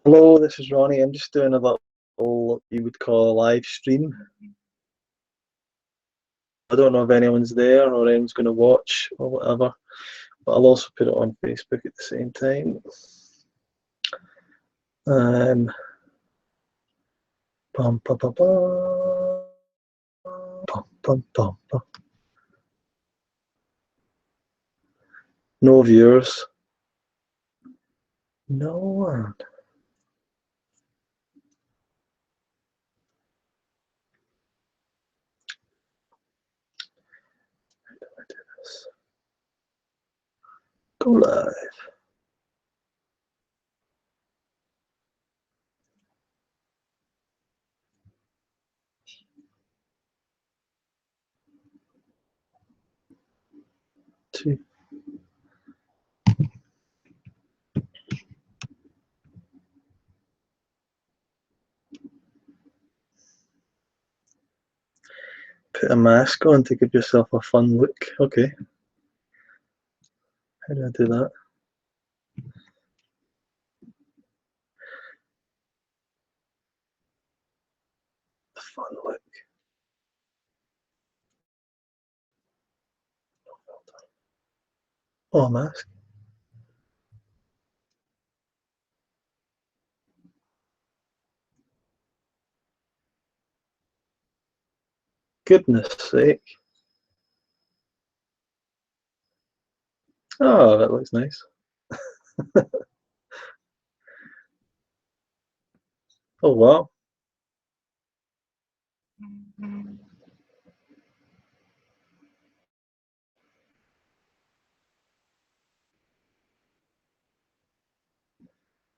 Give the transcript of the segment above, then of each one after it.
Hello, this is Ronnie. I'm just doing a little, what you would call a live stream. I don't know if anyone's there or anyone's going to watch or whatever, but I'll also put it on Facebook at the same time. Bum, bum, bum, bum, bum, bum, bum, bum. No viewers. No one. How do I do this? Go live. Two. Put a mask on to give yourself a fun look. Okay. How do I do that? A fun look. Oh, a mask. Goodness sake. Oh, that looks nice. Oh, wow. I'm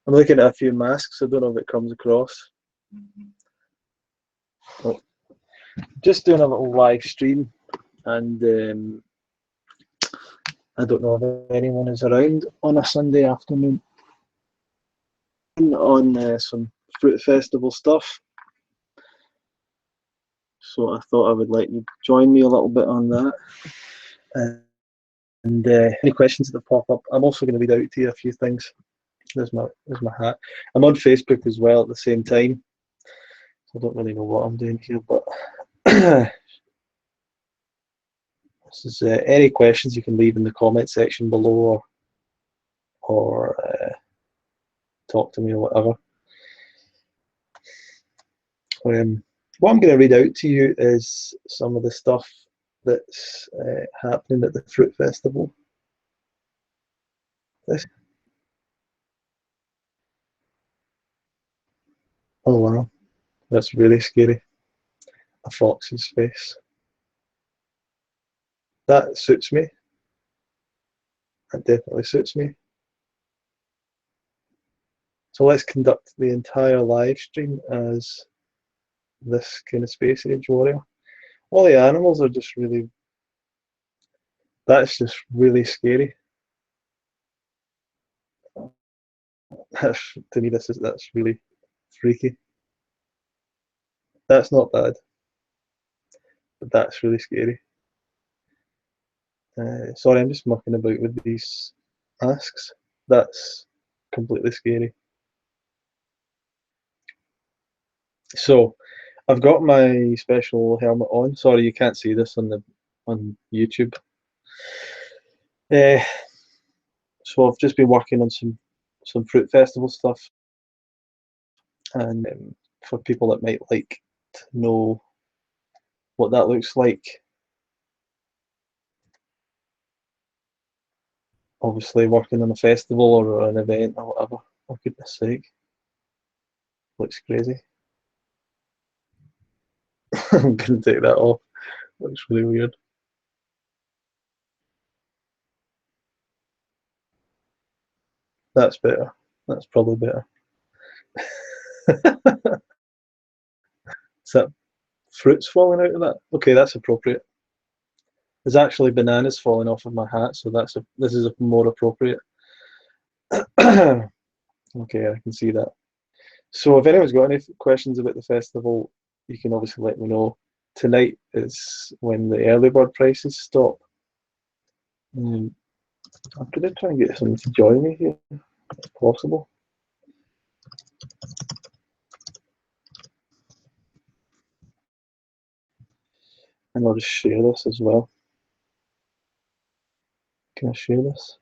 looking at a few masks. I don't know if it comes across. Oh, just doing a little live stream, and I don't know if anyone is around on a Sunday afternoon on some fruit festival stuff. So I thought I would let you join me a little bit on that. And any questions that pop up, I'm also going to read out to you a few things. There's my hat. I'm on Facebook as well at the same time. So I don't really know what I'm doing here, but this is any questions you can leave in the comment section below, or talk to me or whatever. What I'm going to read out to you is some of the stuff that's happening at the fruit festival. This. Oh wow, that's really scary. A fox's face. That suits me. That definitely suits me. So let's conduct the entire live stream as this kind of space age warrior. All the animals are just really, that's just really scary. To me, that's really freaky. That's not bad, but that's really scary. Sorry, I'm just mucking about with these masks. That's completely scary. So I've got my special helmet on. Sorry, you can't see this on YouTube. So I've just been working on some fruit festival stuff, and for people that might like to know what that looks like, obviously working on a festival or an event or whatever. For goodness sake, looks crazy. I'm gonna take that off. Looks really weird. That's better. That's probably better. Is that fruits falling out of that? Okay, that's appropriate. There's actually bananas falling off of my hat, so this is more appropriate. Okay, I can see that. So if anyone's got any questions about the festival, you can obviously let me know. Tonight is when the early bird prices stop. I'm going to try and get someone to join me here, if possible. And I'll just share this as well. Can I share this?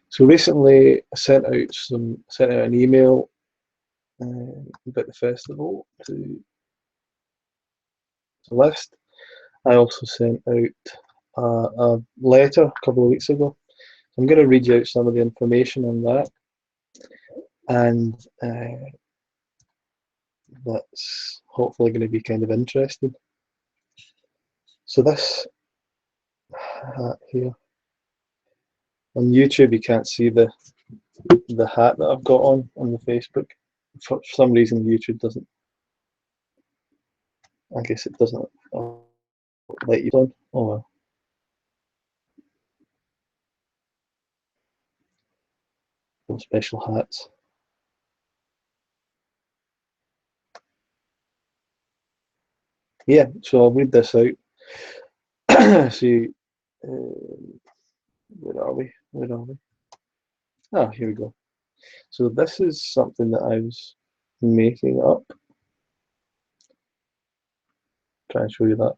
So recently I sent out an email about the festival to the list. I also sent out a letter a couple of weeks ago. I'm going to read you out some of the information on that, and that's hopefully going to be kind of interesting. So this hat here, on YouTube you can't see the hat that I've got on the Facebook. For some reason YouTube doesn't, I guess it doesn't let you on. Oh well. Those special hats. Yeah, so I'll read this out. See, where are we? Where are we? Ah, here we go. So this is something that I was making up. Try and show you that.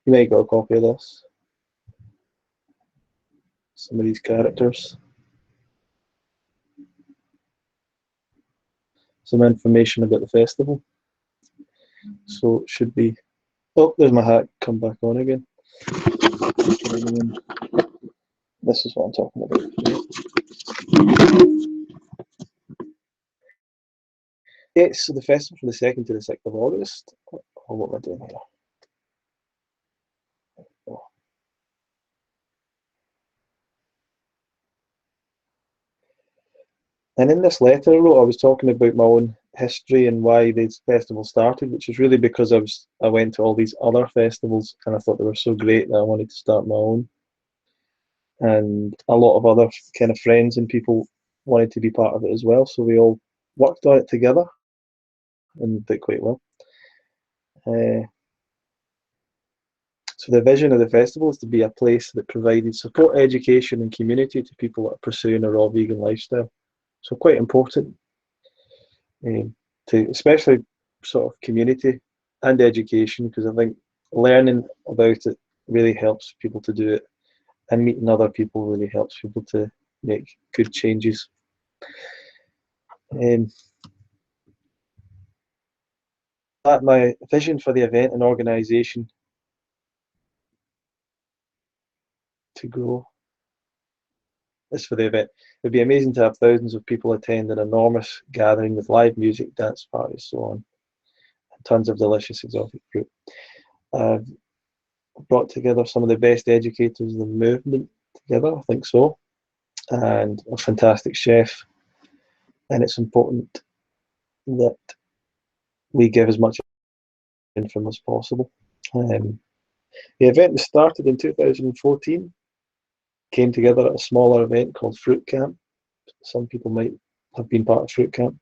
You might got a copy of this. Some of these characters. Some information about the festival. So it should be. Oh, there's my hat. Come back on again. This is what I'm talking about. Yeah, so the festival from the 2nd to the 6th of August. Oh, what am I doing here? Oh. And in this letter I wrote, I was talking about my own history and why this festival started, which is really because I went to all these other festivals and I thought they were so great that I wanted to start my own. And a lot of other kind of friends and people wanted to be part of it as well, so we all worked on it together and did quite well. So the vision of the festival is to be a place that provided support, education and community to people that are pursuing a raw vegan lifestyle. So quite important to especially sort of community and education, because I think learning about it really helps people to do it, and meeting other people really helps people to make good changes. My vision for the event and organisation to grow is for the event. It'd be amazing to have thousands of people attend an enormous gathering with live music, dance parties, so on, and tons of delicious exotic fruit. I've brought together some of the best educators in the movement together, I think so, and a fantastic chef. And it's important that we give as much information as possible. The event was started in 2014, came together at a smaller event called Fruit Camp. Some people might have been part of Fruit Camp.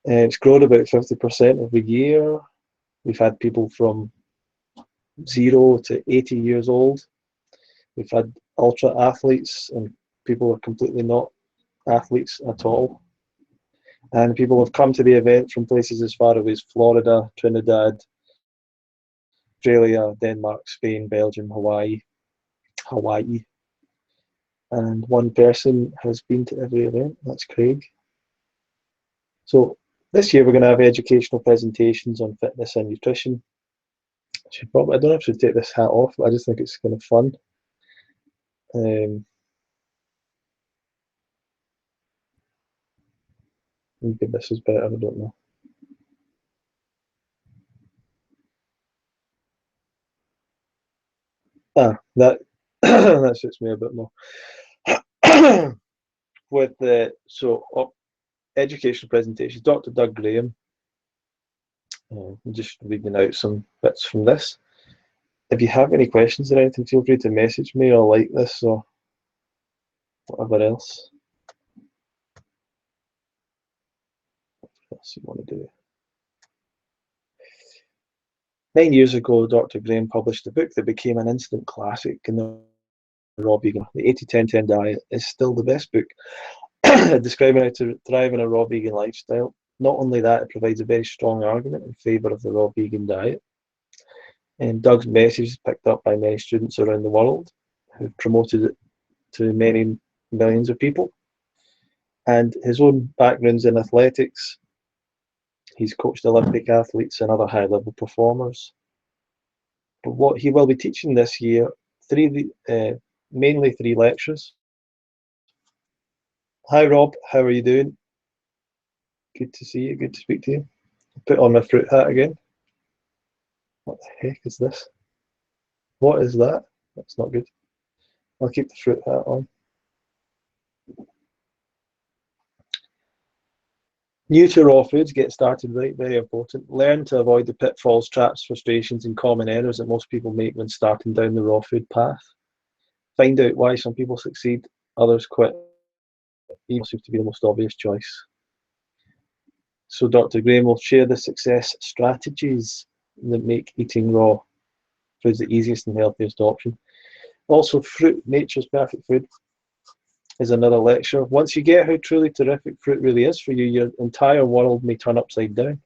It's grown about 50% every year. We've had people from 0 to 80 years old. We've had ultra athletes and people who are completely not athletes at all. And people have come to the event from places as far away as Florida, Trinidad, Australia, Denmark, Spain, Belgium, Hawaii. And one person has been to every event, that's Craig. So this year we're going to have educational presentations on fitness and nutrition. I don't know if I should take this hat off, but I just think it's kind of fun. Maybe this is better, I don't know. That that suits me a bit more. With the educational presentations, Dr. Doug Graham. I'm just reading out some bits from this. If you have any questions or anything, feel free to message me or like this or whatever else. else you want to do? 9 years ago, Dr. Graham published a book that became an instant classic in the raw vegan. The 80-10-10 diet is still the best book describing how to thrive in a raw vegan lifestyle. Not only that, it provides a very strong argument in favour of the raw vegan diet. And Doug's message is picked up by many students around the world who've promoted it to many millions of people. And his own background's in athletics. He's coached Olympic athletes and other high-level performers. But what he will be teaching this year, mainly 3 lectures. Hi Rob, how are you doing? Good to see you, good to speak to you. Put on my fruit hat again. What the heck is this? What is that? That's not good. I'll keep the fruit hat on. New to raw foods, get started right, very important. Learn to avoid the pitfalls, traps, frustrations, and common errors that most people make when starting down the raw food path. Find out why some people succeed, others quit. It seems to be the most obvious choice. So Dr. Graham will share the success strategies that make eating raw foods the easiest and healthiest option. Also, fruit, nature's perfect food, is another lecture. Once you get how truly terrific fruit really is for you, your entire world may turn upside down.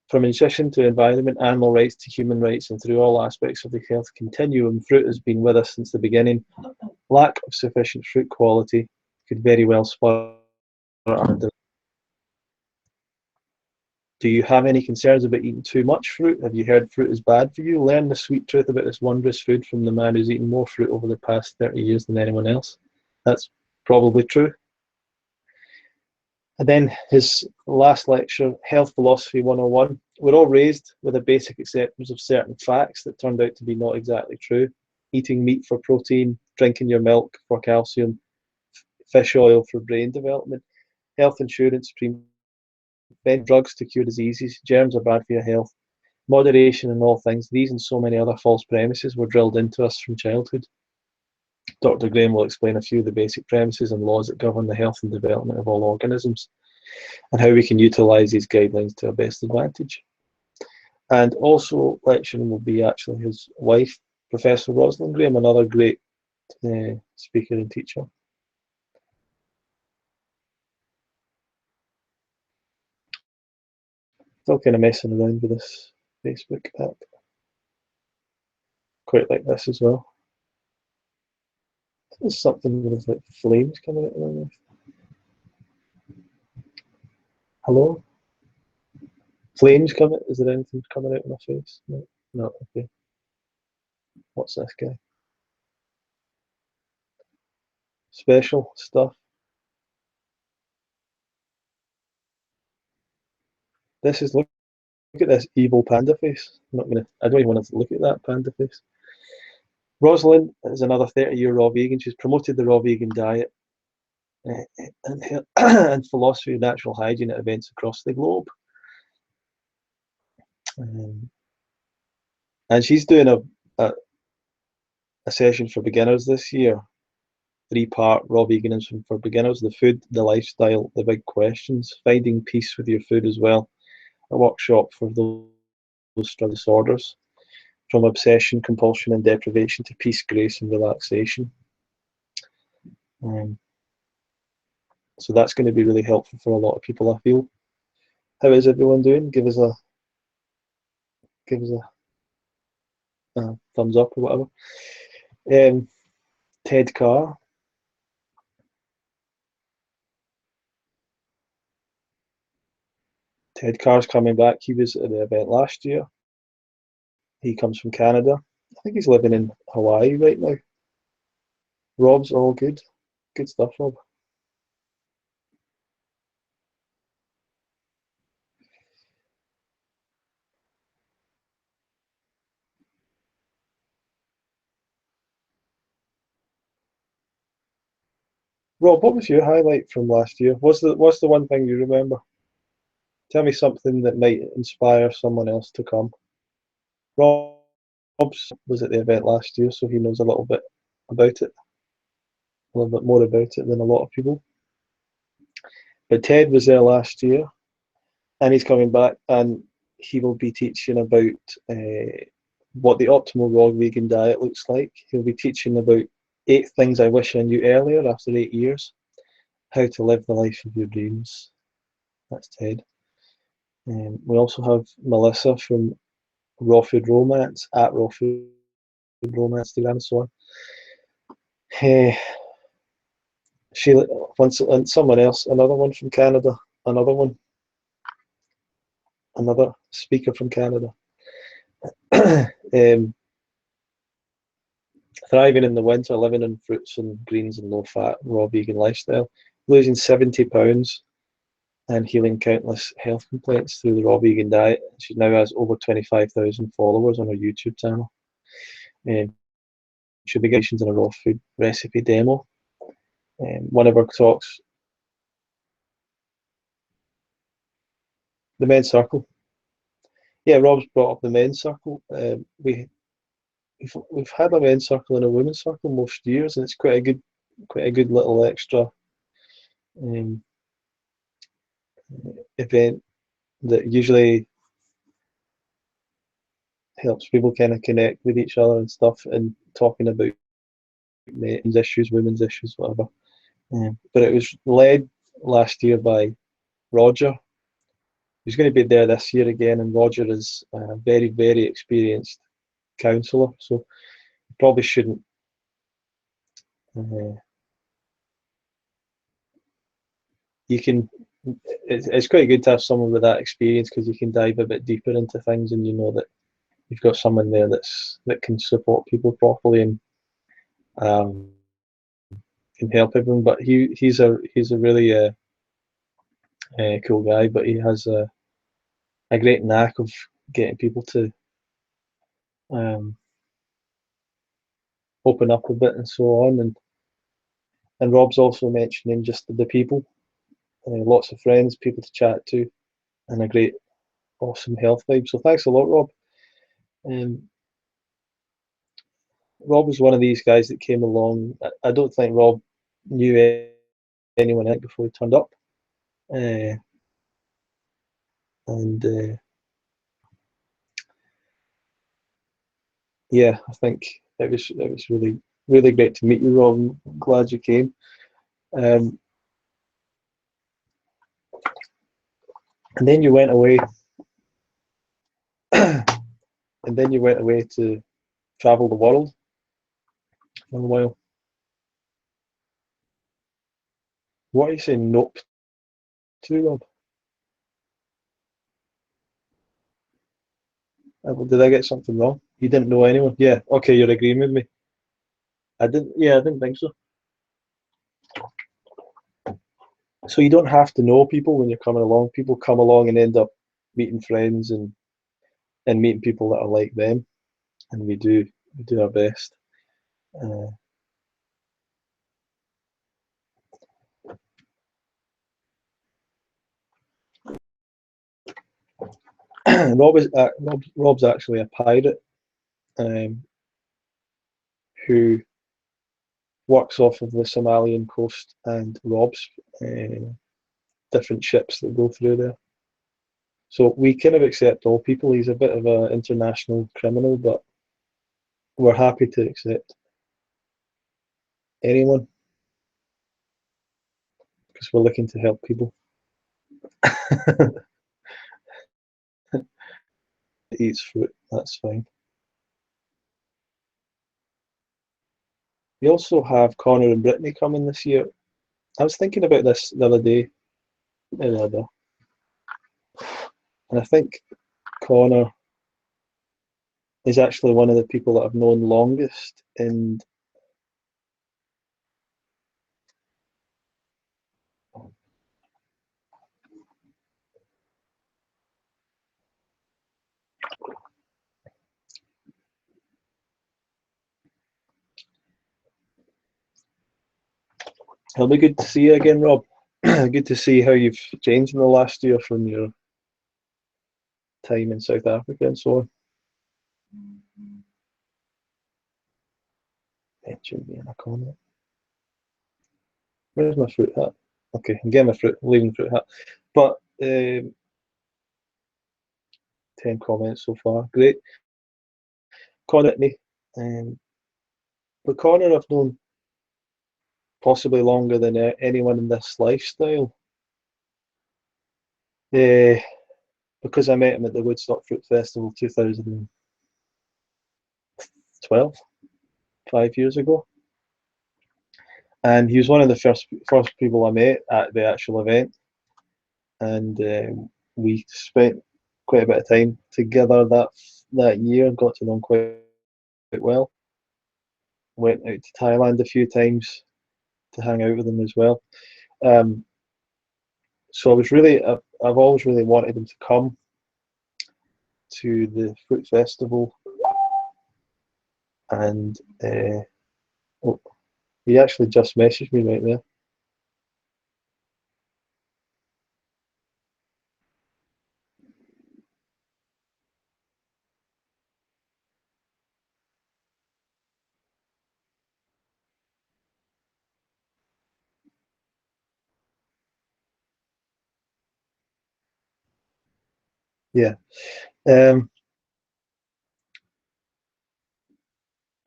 From nutrition to environment, animal rights to human rights, and through all aspects of the health continuum, fruit has been with us since the beginning. Lack of sufficient fruit quality could very well spoil our diet. Do you have any concerns about eating too much fruit? Have you heard fruit is bad for you? Learn the sweet truth about this wondrous food from the man who's eaten more fruit over the past 30 years than anyone else. That's probably true. And then his last lecture, Health Philosophy 101. We're all raised with a basic acceptance of certain facts that turned out to be not exactly true. Eating meat for protein, drinking your milk for calcium, fish oil for brain development, health insurance, prevent drugs to cure diseases, germs are bad for your health, moderation in all things. These and so many other false premises were drilled into us from childhood. Dr. Graham will explain a few of the basic premises and laws that govern the health and development of all organisms and how we can utilise these guidelines to our best advantage. And also lecturing will be actually his wife, Professor Rosalind Graham, another great speaker and teacher. Still kind of messing around with this Facebook app. Quite like this as well. There's something with like flames coming out of my mouth. Hello? Flames coming? Is there anything coming out of my face? No, no, okay. What's this guy? Special stuff. This is, look at this evil panda face. I don't even want to look at that panda face. Rosalind is another 30-year raw vegan. She's promoted the raw vegan diet and philosophy of natural hygiene at events across the globe. And she's doing a session for beginners this year. 3-part raw veganism for beginners: the food, the lifestyle, the big questions, finding peace with your food as well. A workshop for those disorders, from obsession, compulsion, and deprivation to peace, grace, and relaxation. So that's going to be really helpful for a lot of people, I feel. How is everyone doing? Give us a thumbs up or whatever. Ted Carr. Ted Carr's coming back. He was at the event last year. He comes from Canada. I think he's living in Hawaii right now. Rob's all good. Good stuff, Rob. Rob, what was your highlight from last year? What's the one thing you remember? Tell me something that might inspire someone else to come. Rob was at the event last year, so he knows a little bit about it, a little bit more about it than a lot of people. But Ted was there last year, and he's coming back, and he will be teaching about what the optimal raw vegan diet looks like. He'll be teaching about 8 things I wish I knew earlier after 8 years, how to live the life of your dreams. That's Ted. We also have Melissa from Raw Food Romance at Raw Food Romance Instagram and so on. She once and someone else, another one from Canada, another one, another speaker from Canada. Thriving in the winter, living on fruits and greens and low fat, raw vegan lifestyle, losing 70 pounds and healing countless health complaints through the raw vegan diet. She now has over 25,000 followers on her YouTube channel. She'll be getting in a raw food recipe demo. One of her talks, the men's circle. Yeah, Rob's brought up the men's circle. We've had a men's circle and a women's circle most years, and it's quite a good little extra um, event that usually helps people kind of connect with each other and stuff, and talking about men's issues, women's issues, whatever. But it was led last year by Roger. He's going to be there this year again, and Roger is a very, very experienced counsellor, so you probably shouldn't. You can. It's quite good to have someone with that experience because you can dive a bit deeper into things, and you know that you've got someone there that can support people properly and um, can help everyone. But he's a really cool guy, but he has a great knack of getting people to um, open up a bit and so on. And Rob's also mentioning just the people, lots of friends, people to chat to, and a great, awesome health vibe. So thanks a lot, Rob. Um, Rob was one of these guys that came along. I don't think Rob knew anyone else before he turned up, uh, and yeah, I think it was really great to meet you, Rob. I'm glad you came. Um, and then you went away, and then you went away to travel the world for a while. What are you saying nope to, Rob? Did I get something wrong? You didn't know anyone? Yeah. Okay, you're agreeing with me. I didn't. Yeah, I didn't think so. So you don't have to know people when you're coming along. People come along and end up meeting friends and meeting people that are like them, and we do our best. Uh, Rob's actually a pirate um, who works off of the Somalian coast and robs different ships that go through there. So we kind of accept all people. He's a bit of an international criminal, but we're happy to accept anyone because we're looking to help people. Eats fruit, that's fine. We also have Connor and Brittany coming this year. I was thinking about this the other day, and I think Connor is actually one of the people that I've known longest, and it'll be good to see you again, Rob. Good to see how you've changed in the last year from your time in South Africa and so on. Mention me in a comment. Where's my fruit hat? Okay, I'm getting my fruit, leaving the fruit hat. But 10 comments so far. Great. Connor Whitney. Um, but Connor I've known possibly longer than anyone in this lifestyle. Uh, because I met him at the Woodstock Fruit Festival 2012, 5 years ago. And he was one of the first people I met at the actual event. And we spent quite a bit of time together that year and got to know him quite well. Went out to Thailand a few times to hang out with him as well. Um, so I've always really wanted him to come to the fruit festival, and oh, he actually just messaged me right there. Yeah, um,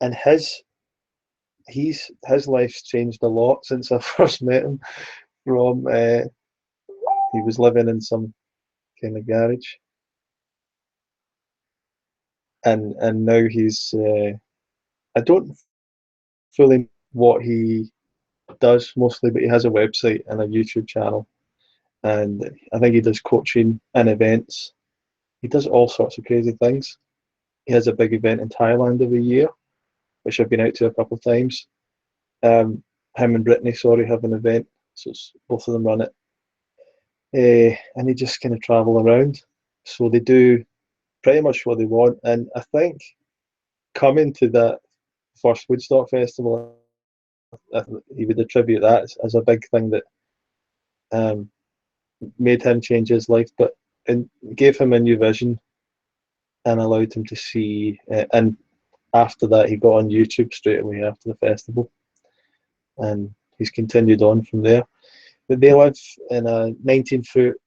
and his life's changed a lot since I first met him. From he was living in some kind of garage, and now he's I don't fully know what he does mostly, but he has a website and a YouTube channel, and I think he does coaching and events. He does all sorts of crazy things. He has a big event in Thailand every year, which I've been out to a couple of times. Him and Brittany, sorry, have an event, so it's, both of them run it, and they just kind of travel around. So they do pretty much what they want, and I think coming to that first Woodstock festival, he would attribute that as a big thing that um, made him change his life, but and gave him a new vision and allowed him to see. And after that, he got on YouTube straight away after the festival, and he's continued on from there. But they live in a 19-foot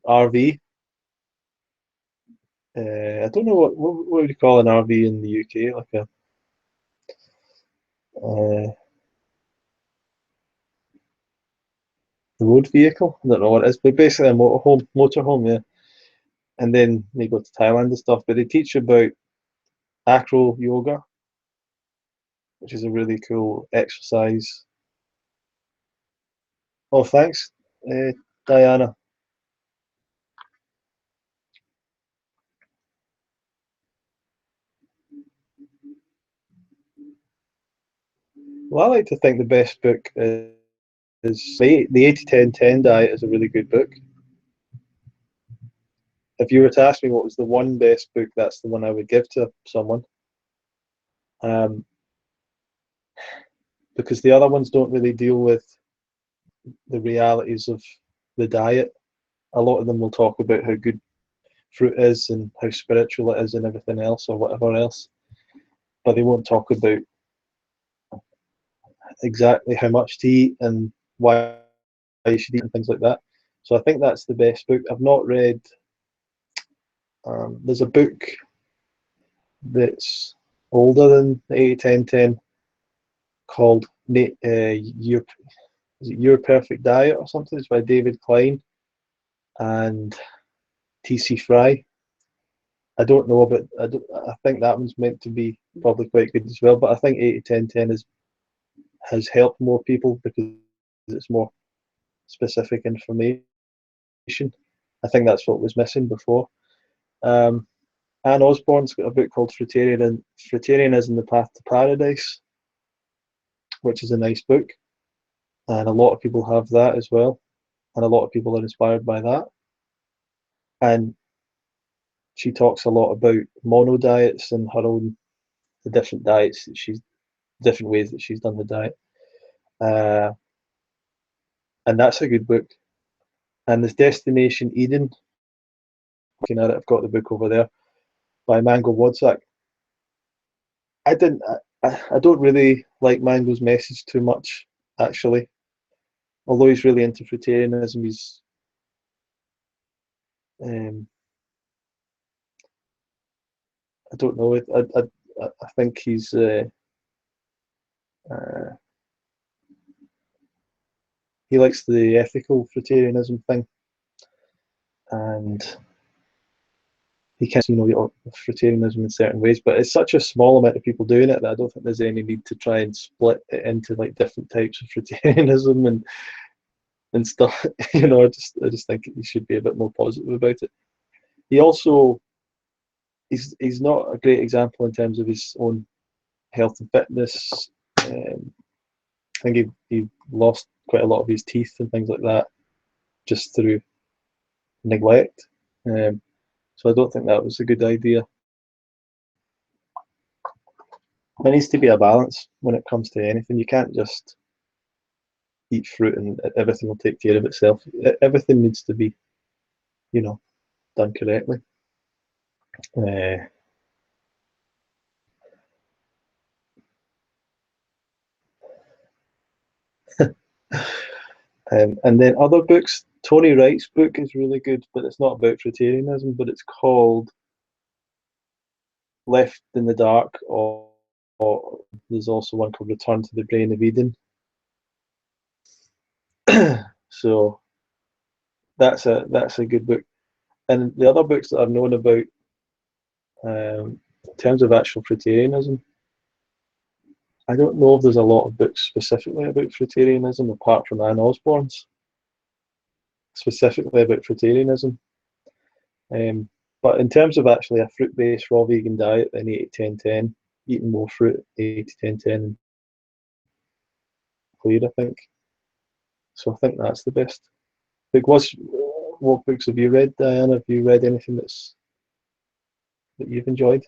RV. I don't know what would you call an RV in the UK, like a uh, road vehicle. I don't know what it is, but basically a motorhome, yeah. And then they go to Thailand and stuff. But they teach about acro yoga, which is a really cool exercise. Oh, thanks, uh, Diana. Well, I like to think the best book is the 80-10-10 diet is a really good book. If you were to ask me what was the one best book, that's the one I would give to someone. Um, because the other ones don't really deal with the realities of the diet. A lot of them will talk about how good fruit is and how spiritual it is and everything else or whatever else, but they won't talk about exactly how much to eat and why you should eat and things like that. So I think that's the best book. I've not read. There's a book that's older than 80-10-10 called Your is it Your Perfect Diet or something. It's by David Klein and TC Fry. I don't know, but I think that one's meant to be probably quite good as well. But I think 80-10-10 has helped more people because it's more specific information. I think that's what was missing before. Um, Anne Osborne's got a book called Fruitarianism: The Path to Paradise, which is a nice book, and a lot of people have that as well, and a lot of people are inspired by that. And she talks a lot about mono diets and her own the different diets that she's different ways that she's done the diet, uh, and that's a good book. And there's Destination Eden. Looking at it, I've got the book over there by Mango Wodsack. I didn't. I don't really like Mango's message too much, actually. although he's really into fruitarianism, he's um, I don't know. I think he's uh, he likes the ethical fruitarianism thing, and he can, fruitarianism in certain ways. But it's such a small amount of people doing it that I don't think there's any need to try and split it into like different types of fruitarianism and stuff. I just think he should be a bit more positive about it. He also he's not a great example in terms of his own health and fitness. I think he lost quite a lot of his teeth and things like that just through neglect. Um, so I don't think that was a good idea. There needs to be a balance when it comes to anything. You can't just eat fruit and everything will take care of itself. Everything needs to be, you know, done correctly. Uh, and then other books. Tony Wright's book is really good, but it's not about fruitarianism, but it's called Left in the Dark, or there's also one called Return to the Brain of Eden. So that's a good book. And the other books that I've known about, in terms of actual fruitarianism, I don't know if there's a lot of books specifically about fruitarianism apart from Anne Osborne's, specifically about fruitarianism. But in terms of actually a fruit-based raw vegan diet, then 80-10-10, eating more fruit, 80-10-10 clear, I think. So I think that's the best. What books have you read, Diana? Have you read anything that you've enjoyed?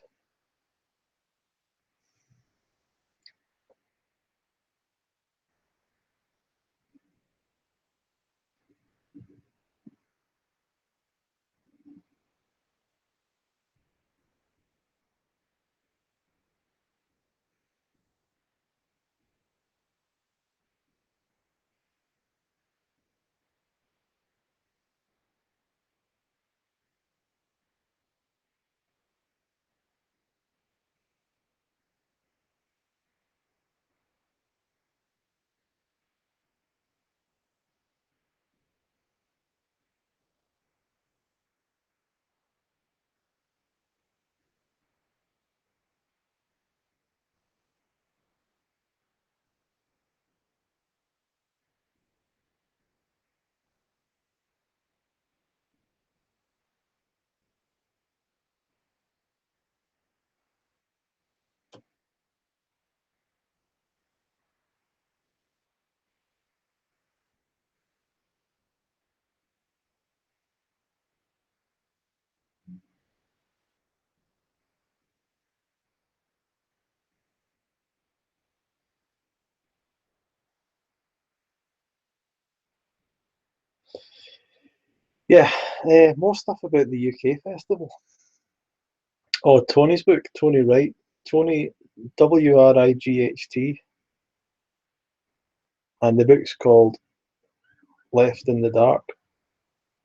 Yeah, more stuff about the UK festival. Oh, Tony's book, Tony Wright, Tony Wright, and the book's called Left in the Dark,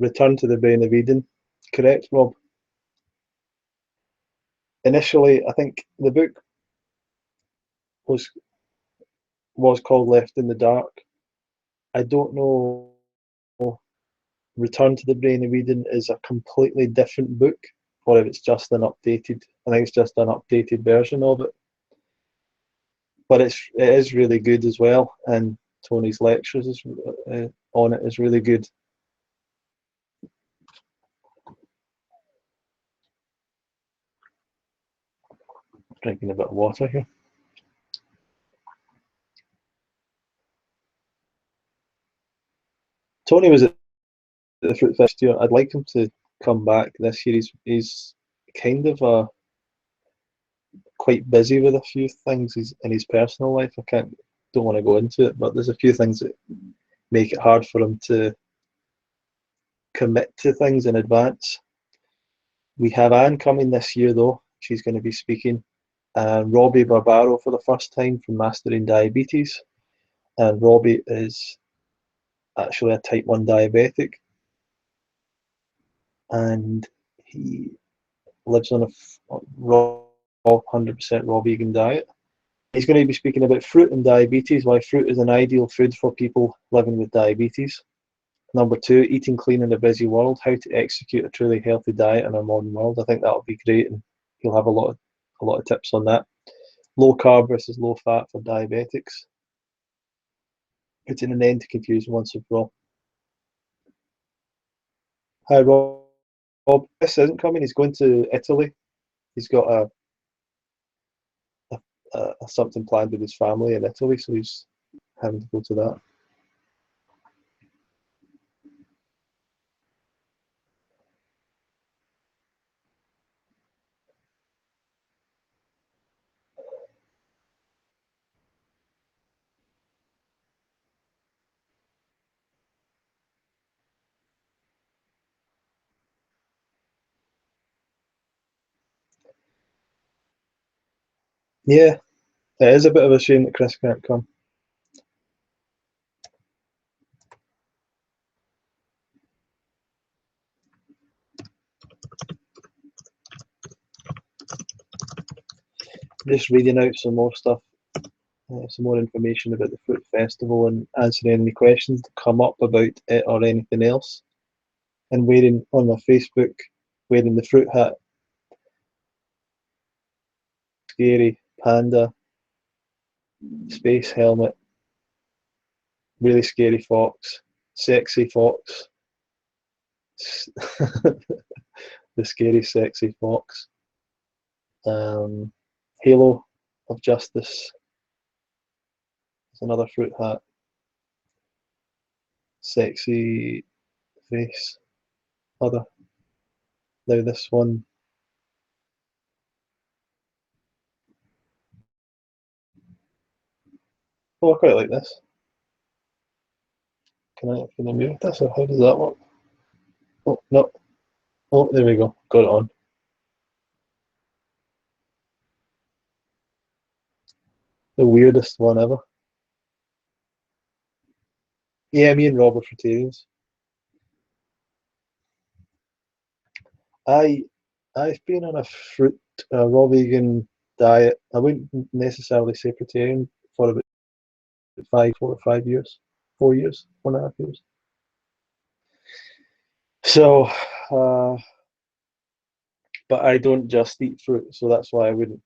Return to the Brain of Eden. Correct, Rob? Initially, I think the book was was called Left in the Dark. I don't know. Return to the Brain of Eden is a completely different book, or if it's just an updated. I think it's just an updated version of it. But it is really good as well, and Tony's lectures on it is really good. Drinking a bit of water here. Tony was at the Fruit Fest year. I'd like him to come back this year. He's kind of quite busy with a few things in his personal life. Don't want to go into it, but there's a few things that make it hard for him to commit to things in advance. We have Anne coming this year though. She's going to be speaking, and Robbie Barbaro for the first time from Mastering Diabetes. And Robbie is actually a type 1 diabetic, and he lives on a raw, 100% raw vegan diet. He's going to be speaking about fruit and diabetes, why fruit is an ideal food for people living with diabetes. Number two, eating clean in a busy world, how to execute a truly healthy diet in our modern world. I think that'll be great, and he'll have a lot of tips on that. Low carb versus low fat for diabetics, putting an end to confusion once and for all. Hi, Rob. Chris isn't coming. He's going to Italy. He's got something planned with his family in Italy, so he's having to go to that. Yeah, it is a bit of a shame that Chris can't come. Just reading out some more stuff, some more information about the Fruit Festival and answering any questions that come up about it or anything else. And wearing on my Facebook, wearing the fruit hat, scary panda, space helmet, really scary fox, sexy fox, the scary sexy fox, um, halo of justice is another fruit hat, sexy face, other. Now this one, oh I quite like this. Can I move this or how does that work? Oh no, oh there we go, got it on. The weirdest one ever. Yeah, me and Rob are fruitarians. I I've been on a raw vegan diet. I wouldn't necessarily say fruitarian for about 4 or 5 years, 4 years, 4.5 years. So, uh, but I don't just eat fruit, so that's why I wouldn't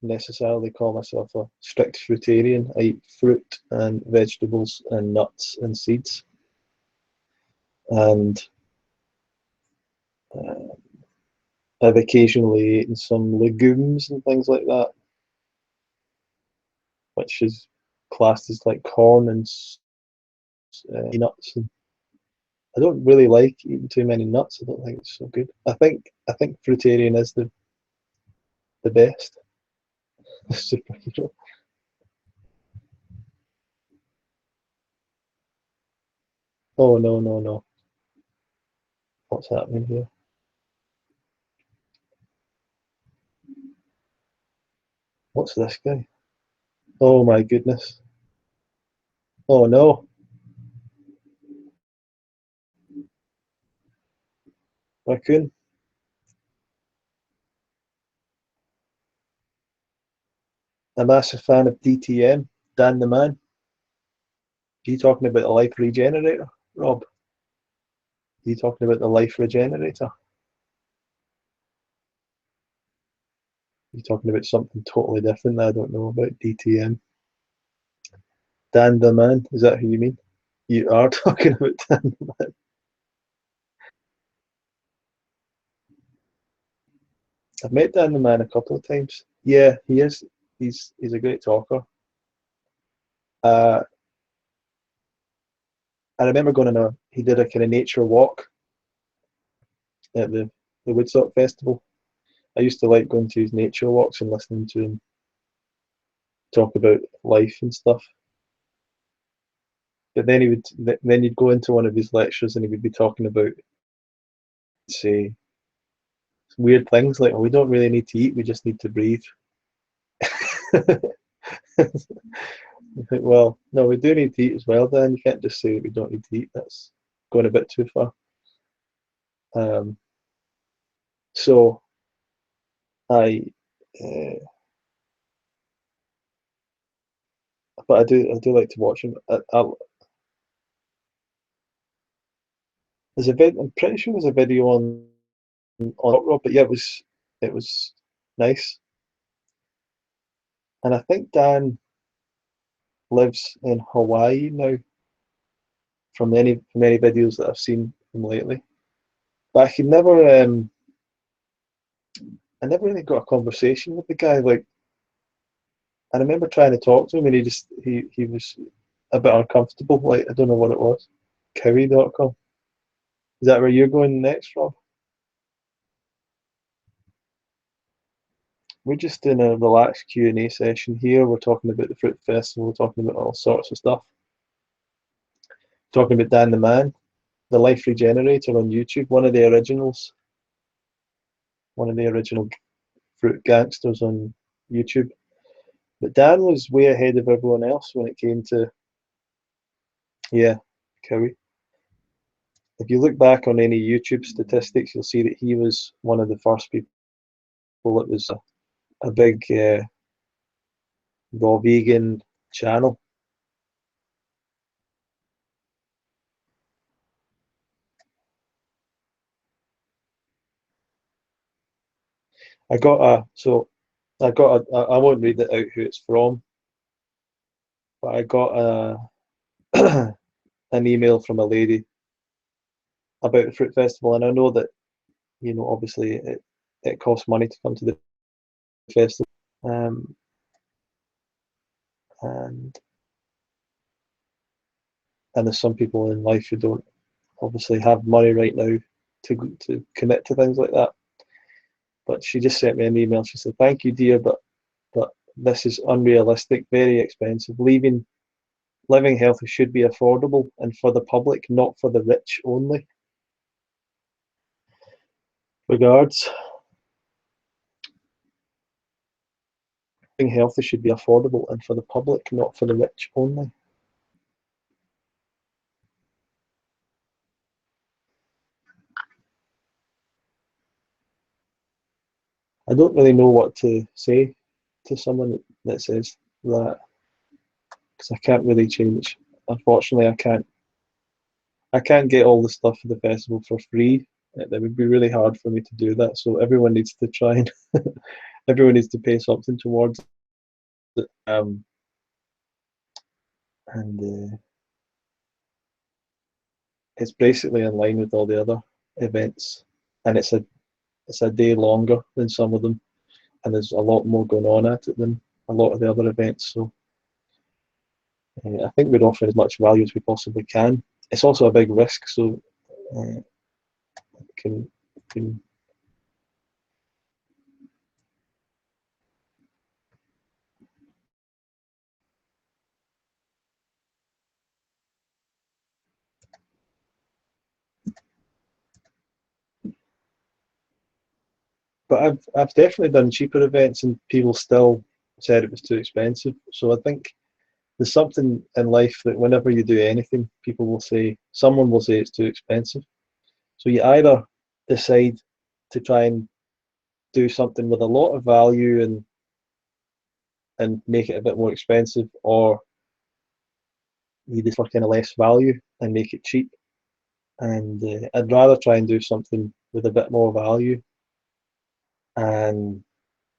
necessarily call myself a strict fruitarian. I eat fruit and vegetables and nuts and seeds, and uh, I've occasionally eaten some legumes and things like that, which is classed as like corn and nuts. And I don't really like eating too many nuts. I don't think it's so good. I think fruitarian is the best superhero. Oh no no no! What's happening here? What's this guy? Oh my goodness! Oh no! Raccoon. A massive fan of DTM. Dan the man. Are you talking about the life regenerator, Rob? Are you talking about the life regenerator? Are you talking about something totally different that I don't know about DTM? Dan the man. Is that who you mean? You are talking about Dan the man. I've met Dan the man a couple of times. Yeah, he is. He's a great talker. Uh, I remember going on a. He did a kind of nature walk at the Woodstock Festival. I used to like going to his nature walks and listening to him talk about life and stuff. But then then you'd go into one of his lectures and he would be talking about, say, weird things like, oh, we don't really need to eat, we just need to breathe. You think, well, no, we do need to eat as well. Then you can't just say that we don't need to eat. That's going a bit too far. Um, so I, uh, but I do like to watch them. There's a vid. I'm pretty sure there's a video on Rock, but yeah, it was nice. And I think Dan lives in Hawaii now, from any videos that I've seen from lately. But I never really got a conversation with the guy. Like, I remember trying to talk to him, and he was a bit uncomfortable. Like, I don't know what it was. Kiwi.com. Is that where you're going next, Rob? We're just doing a relaxed Q&A session here. We're talking about the Fruit Festival. We're talking about all sorts of stuff. Talking about Dan the Man, the Life Regenerator on YouTube, one of the original fruit gangsters on YouTube. But Dan was way ahead of everyone else when it came to, yeah, Kiwi. If you look back on any YouTube statistics, you'll see that he was one of the first people that was a big raw vegan channel. I got a so I got I won't read it out who it's from, but I got an email from a lady about the fruit festival, and I know that obviously it costs money to come to the festival, um, and there's some people in life who don't obviously have money right now to commit to things like that. But she just sent me an email. She said, "Thank you, dear, but this is unrealistic, very expensive. Living healthy should be affordable and for the public, not for the rich only. Regards." Living healthy should be affordable and for the public, not for the rich only. I don't really know what to say to someone that says that, because I can't really change. Unfortunately, I can't get all the stuff for the festival for free. It would be really hard for me to do that. So everyone needs to try and everyone needs to pay something towards it. And it's basically in line with all the other events, and it's a day longer than some of them, and there's a lot more going on at it than a lot of the other events. So I think we'd offer as much value as we possibly can. It's also a big risk, so uh, can but I've definitely done cheaper events and people still said it was too expensive. So I think there's something in life that whenever you do anything, someone will say it's too expensive. So you either decide to try and do something with a lot of value and make it a bit more expensive, or you just for kind of less value and make it cheap. And I'd rather try and do something with a bit more value, and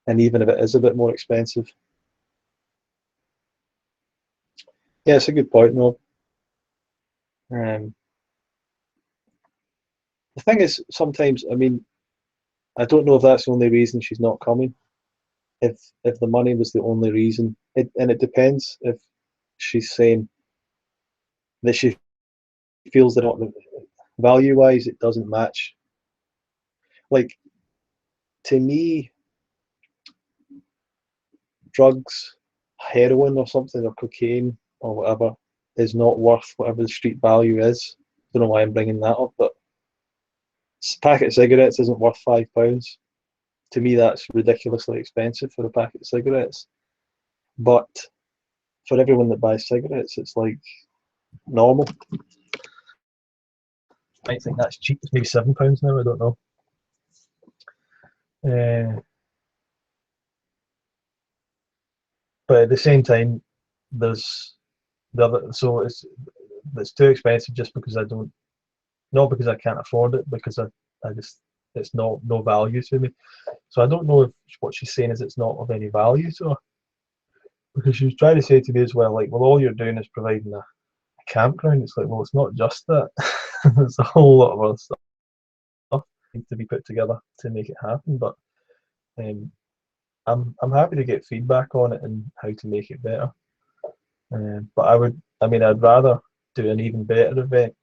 even if it is a bit more expensive. Yeah, it's a good point, Rob. Um, the thing is, sometimes, I mean, I don't know if that's the only reason she's not coming. If the money was the only reason, and it depends if she's saying that she feels that value wise it doesn't match. Like, to me, drugs, heroin or something, or cocaine or whatever, is not worth whatever the street value is. I don't know why I'm bringing that up, but a packet of cigarettes isn't worth £5. To me, that's ridiculously expensive for a packet of cigarettes. But for everyone that buys cigarettes, it's like normal. I think that's cheap. It's maybe £7 now. I don't know. But at the same time, there's the other. So it's too expensive just because I don't. Not because I can't afford it, because I just it's no value to me. So I don't know if what she's saying is it's not of any value to her, because she was trying to say to me as well, like, well, all you're doing is providing a campground. It's like, well, it's not just that. There's a whole lot of other stuff to be put together to make it happen. But um, I'm happy to get feedback on it and how to make it better. But I'd rather do an even better event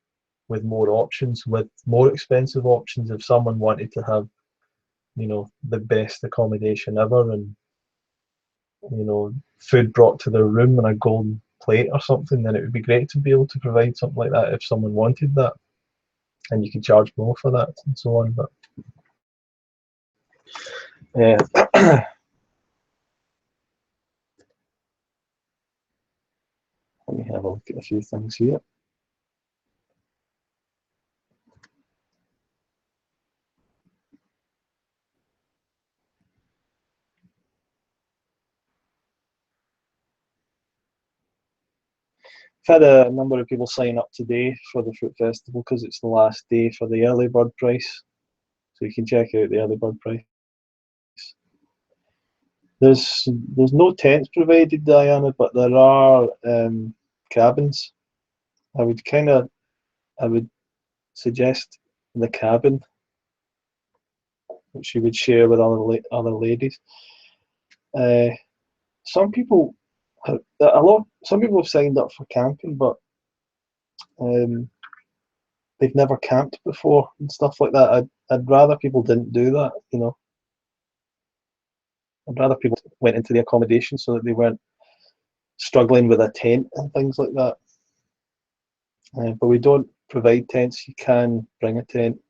with more options, with more expensive options. If someone wanted to have, the best accommodation ever, and food brought to their room on a golden plate or something, then it would be great to be able to provide something like that if someone wanted that, and you can charge more for that and so on. But let me have a look at a few things here. I've had a number of people sign up today for the Fruit Festival because it's the last day for the early bird price. So you can check out the early bird price. There's no tents provided, Diana, but there are cabins. I would suggest the cabin, which you would share with other ladies. Some people some people have signed up for camping, but they've never camped before and stuff like that. I'd rather people didn't do that. I'd rather people went into the accommodation so that they weren't struggling with a tent and things like that. But we don't provide tents. You can bring a tent.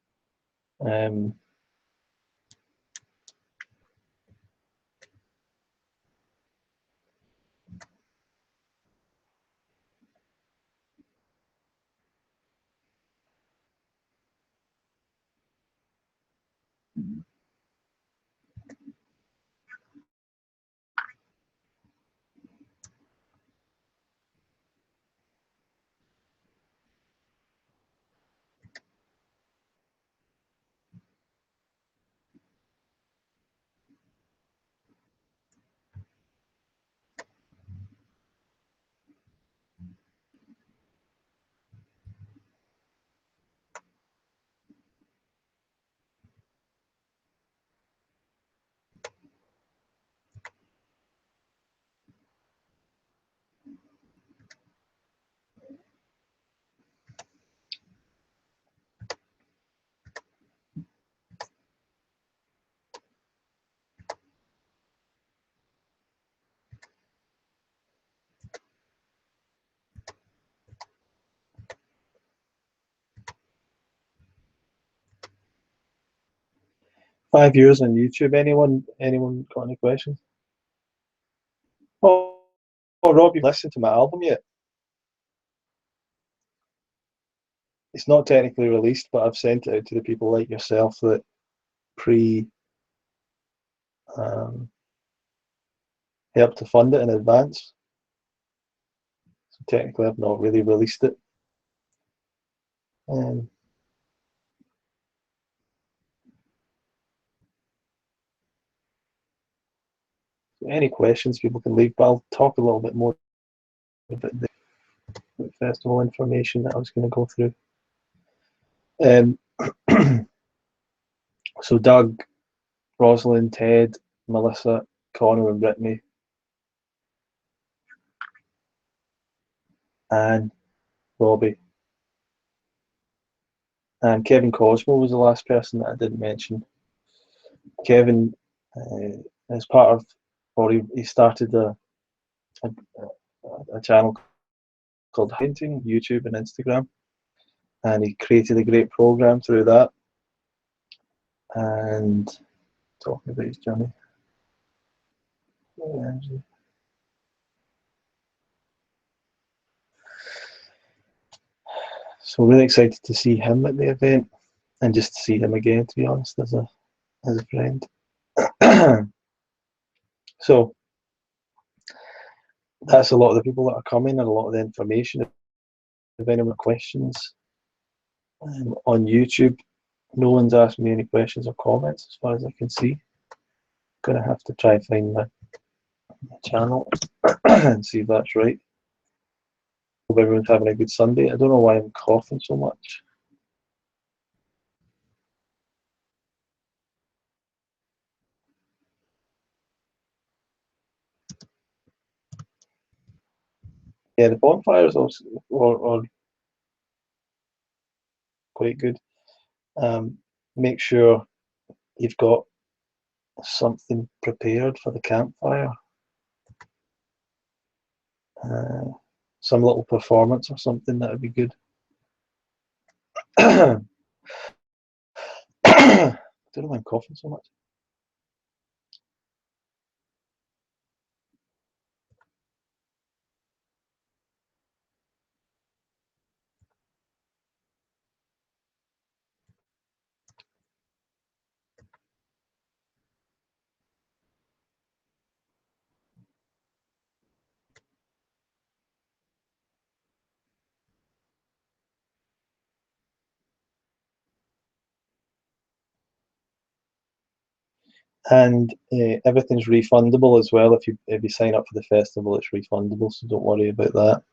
5 years on YouTube. Anyone got any questions? Oh, Rob, you've listened to my album yet? It's not technically released, but I've sent it out to the people like yourself that pre um, helped to fund it in advance. So technically, I've not really released it. So any questions people can leave, but I'll talk a little bit more about the festival information that I was going to go through. So Doug, Rosalind, Ted, Melissa, Connor and Brittany, and Robbie. And Kevin Cosmo was the last person that I didn't mention. Kevin, as part of, or he started a channel called Painting, YouTube and Instagram, and he created a great program through that. And talking about his journey. So really excited to see him at the event and just to see him again, to be honest, as a friend. So that's a lot of the people that are coming and a lot of the information. If anyone has questions on YouTube, no one's asked me any questions or comments as far as I can see. Gonna have to try and find my channel and see if that's right. Hope everyone's having a good Sunday. I don't know why I'm coughing so much. Yeah, the bonfires also are quite good. Make sure you've got something prepared for the campfire. Some little performance or something, that would be good. I don't know why I'm coughing so much. And everything's refundable as well. If you sign up for the festival, it's refundable, so don't worry about that.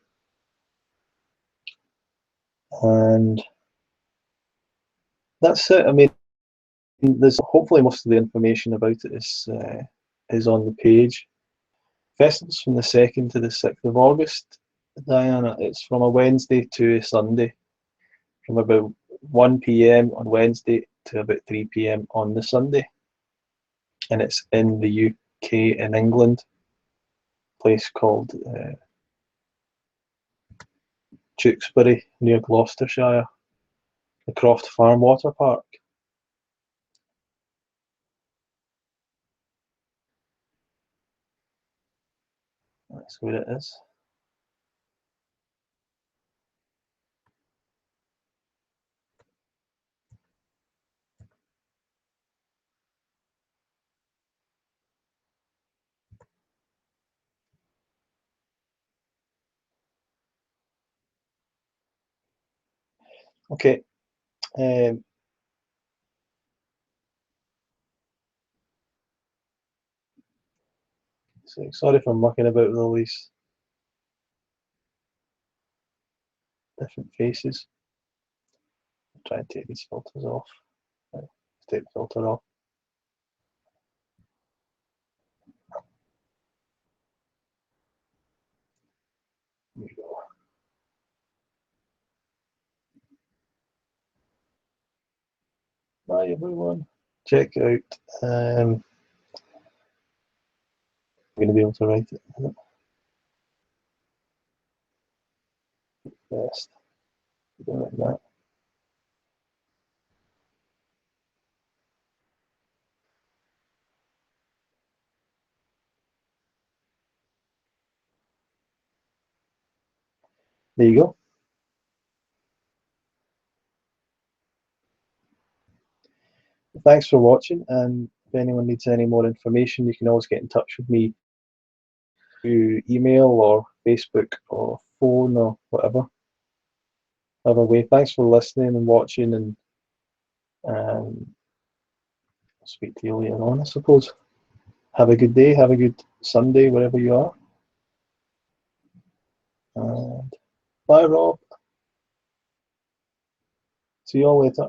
And that's it. I mean, there's hopefully most of the information about it is on the page. Festival's from the 2nd to the 6th of August, Diana. It's from a Wednesday to a Sunday, from about 1 p.m. on Wednesday to about 3 p.m. on the Sunday. And it's in the UK in England, a place called Tewkesbury near Gloucestershire, the Croft Farm Water Park. That's where it is. Okay. So sorry if I'm mucking about with all these different faces. I'll try and take these filters off. Right, take the filter off. There we go. Bye everyone. Check out. I'm going to be able to write it. Best. Do it like that. There you go. Thanks for watching, and if anyone needs any more information, you can always get in touch with me through email or Facebook or phone or whatever. Either way, thanks for listening and watching, and I'll speak to you later on, I suppose. Have a good day, have a good Sunday, wherever you are. And bye, Rob. See you all later.